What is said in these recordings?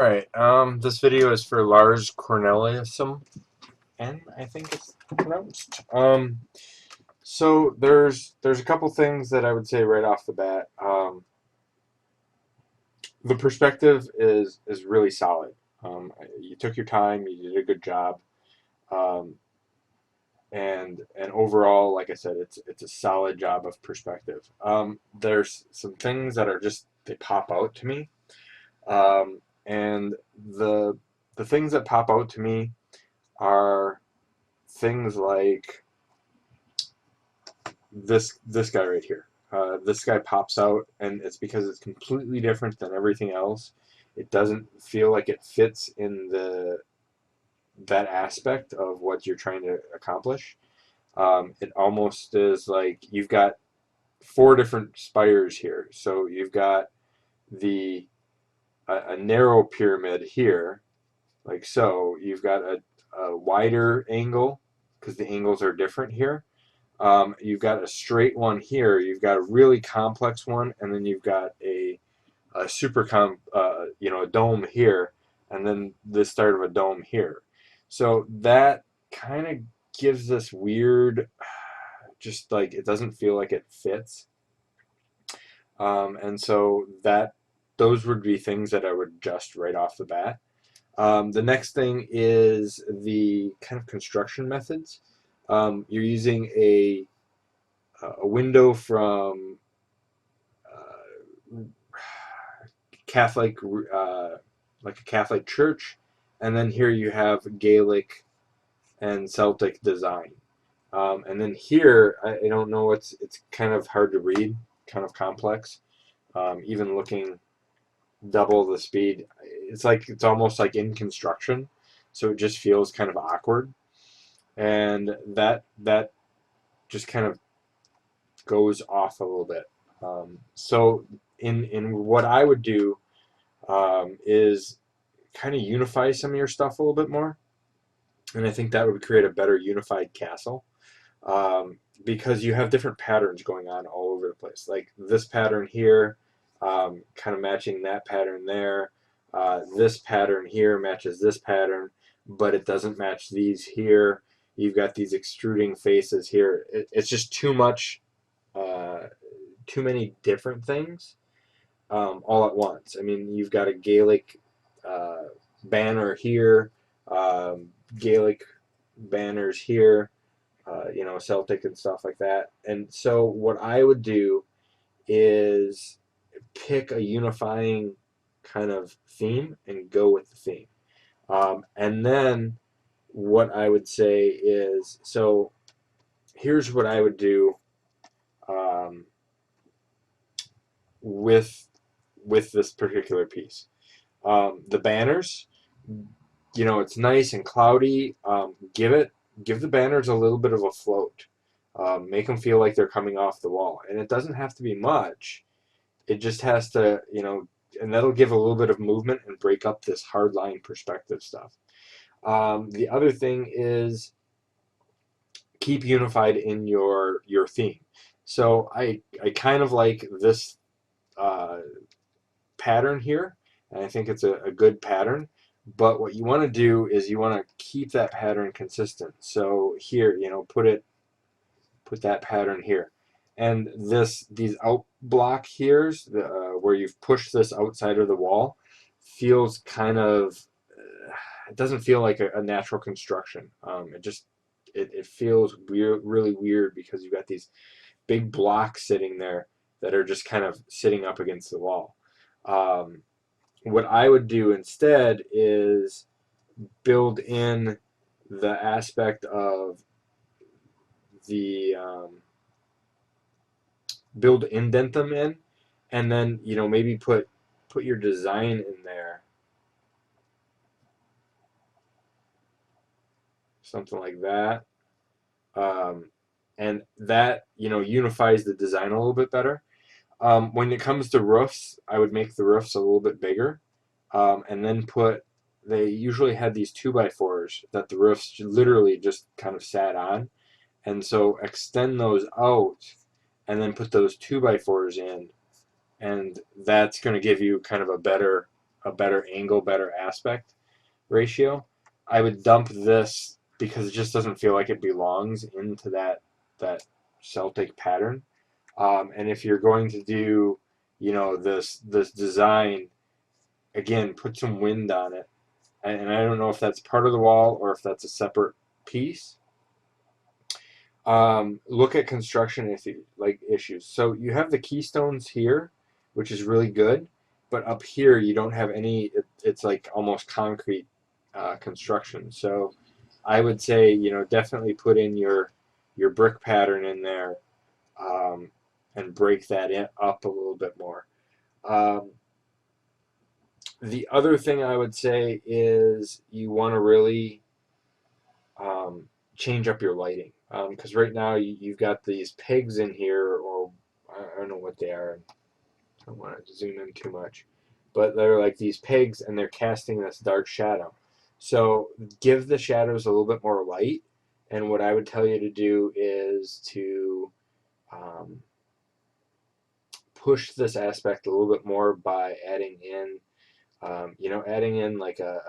Alright, this video is for Lars Corneliussen, and I think it's pronounced. So there's a couple things that I would say right off the bat. The perspective is really solid. You took your time, you did a good job, um, and overall, like I said, it's a solid job of perspective. There's some things that are just they pop out to me, and the things that pop out to me are things like this guy right here. This guy pops out, and it's because it's completely different than everything else. It doesn't feel like it fits in that aspect of what you're trying to accomplish. It almost is like you've got four different spires here. So you've got the a narrow pyramid here, like so. You've got a wider angle because the angles are different here. You've got a straight one here. You've got a really complex one, and then you've got a a dome here, and then the start of a dome here. So that kind of gives this weird, just like it doesn't feel like it fits. And so that those would be things that I would adjust right off the bat. The next thing is the kind of construction methods. You're using a window from Catholic, like a Catholic church, and then here you have Gaelic and Celtic design. And then here, I don't know, it's kind of hard to read, kind of complex. Even looking double the speed, it's almost like in construction, so it just feels kind of awkward, and that just kind of goes off a little bit. So in what I would do is kind of unify some of your stuff a little bit more, and I think that would create a better unified castle, because you have different patterns going on all over the place. Like this pattern here, kind of matching that pattern there. This pattern here matches this pattern, but it doesn't match these here. You've got these extruding faces here. It's just too much, uh, too many different things all at once. I mean, you've got a Gaelic uh, banner here, Gaelic banners here, Celtic and stuff like that. And so, what I would do is pick a unifying kind of theme and go with the theme. And then, what I would say is so here's what I would do um, with this particular piece. The banners, it's nice and cloudy. Give the banners a little bit of a float. Make them feel like they're coming off the wall, and it doesn't have to be much. It just has to, and that'll give a little bit of movement and break up this hard line perspective stuff. The other thing is keep unified in your theme. So I kind of like this uh, pattern here, and I think it's a good pattern. But what you want to do is you want to keep that pattern consistent. So here, put that pattern here, and these out block here's where you've pushed this outside of the wall feels kind of it doesn't feel like a natural construction. It feels weird, really weird because you've got these big blocks sitting there that are just kind of sitting up against the wall. Um, what I would do instead is build in the aspect of the indent them in, and then maybe put your design in there, something like that, um, and that unifies the design a little bit better. When it comes to roofs, I would make the roofs a little bit bigger, and then they usually had these 2x4s that the roofs literally just kind of sat on, and so extend those out and then put those 2x4s in, and that's going to give you kind of a better a better angle, better aspect ratio. I would dump this because it just doesn't feel like it belongs into that Celtic pattern. And if you're going to do, this design, again, put some wind on it. And I don't know if that's part of the wall or if that's a separate piece. Look at construction issues. So you have the keystones here, which is really good, but up here you don't have any. It's like almost concrete construction. So I would say, definitely put in your brick pattern in there, and break that up a little bit more. Um, the other thing I would say is you want to really um, change up your lighting, because right now you've got these pegs in here, or I don't know what they are. I don't want to zoom in too much, but they're like these pegs, and they're casting this dark shadow. So give the shadows a little bit more light, and what I would tell you to do is to um, push this aspect a little bit more by adding in like a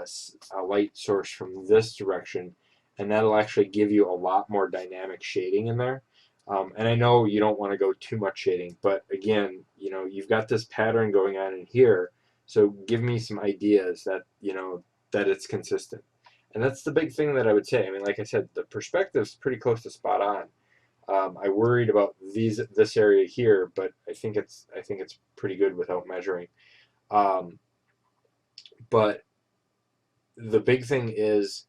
light source from this direction, and that'll actually give you a lot more dynamic shading in there. And I know you don't want to go too much shading, but again, you've got this pattern going on in here, so give me some ideas that it's consistent. And that's the big thing that I would say. I mean, like I said, the perspective's pretty close to spot on. I worried about this area here, but I think it's pretty good without measuring. Um, but the big thing is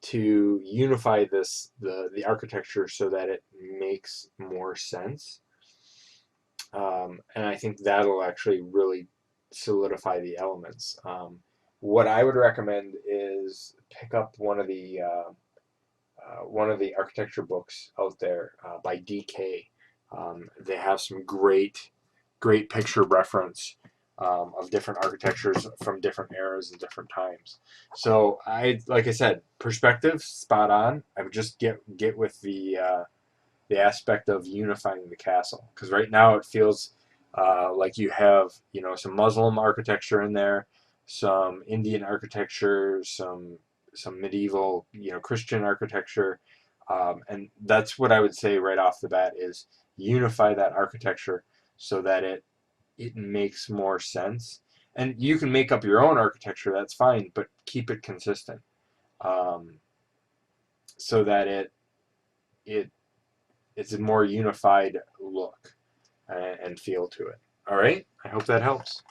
to unify the architecture so that it makes more sense. And I think that'll actually really solidify the elements. What I would recommend is pick up one of the architecture books out there by DK. They have some great picture reference of different architectures from different eras and different times. So like I said, perspective spot on. I would just get with the aspect of unifying the castle, because right now it feels like you have some Muslim architecture in there, some Indian architecture, some medieval Christian architecture, and that's what I would say right off the bat is unify that architecture so that it makes more sense. And you can make up your own architecture, that's fine, but keep it consistent, um, so that it it's a more unified look and feel to it. All right, I hope that helps.